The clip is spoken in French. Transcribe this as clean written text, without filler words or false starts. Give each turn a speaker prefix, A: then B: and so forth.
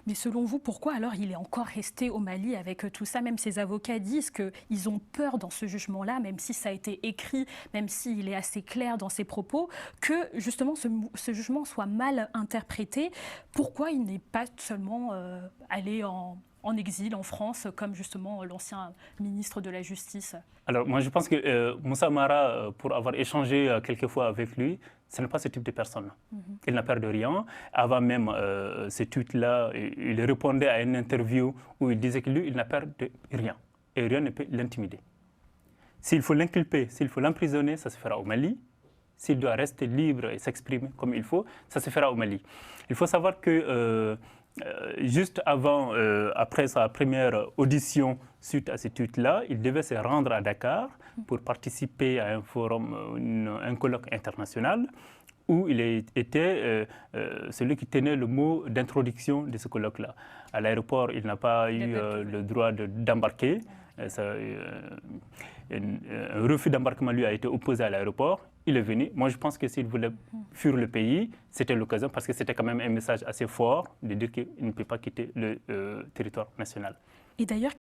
A: Mais selon vous, pourquoi alors il est encore resté au Mali avec tout ça? Même ses avocats disent qu'ils ont peur dans ce jugement-là, même si ça a été écrit, même s'il est assez clair dans ses propos, que justement ce jugement soit mal interprété. Pourquoi il n'est pas seulement allé en exil en France, comme justement l'ancien ministre de la Justice?
B: Alors, moi, je pense que Moussa Mara, pour avoir échangé quelques fois avec lui, ce n'est pas ce type de personne. Il n'a peur de rien. Avant même ce tweet-là, il répondait à une interview où il disait que lui, il n'a peur de rien. Et rien ne peut l'intimider. S'il faut l'inculper, s'il faut l'emprisonner, ça se fera au Mali. S'il doit rester libre et s'exprimer comme il faut, ça se fera au Mali. Il faut savoir que juste avant, après sa première audition suite à ce tweet-là, il devait se rendre à Dakar pour participer à un forum, un colloque international où il était celui qui tenait le mot d'introduction de ce colloque-là. À l'aéroport, il n'a pas eu le droit d'embarquer. Un refus d'embarquement lui a été opposé à l'aéroport. Il est venu. Moi, je pense que s'il voulait fuir le pays, c'était l'occasion parce que c'était quand même un message assez fort de dire qu'il ne peut pas quitter le territoire national.
A: Et d'ailleurs,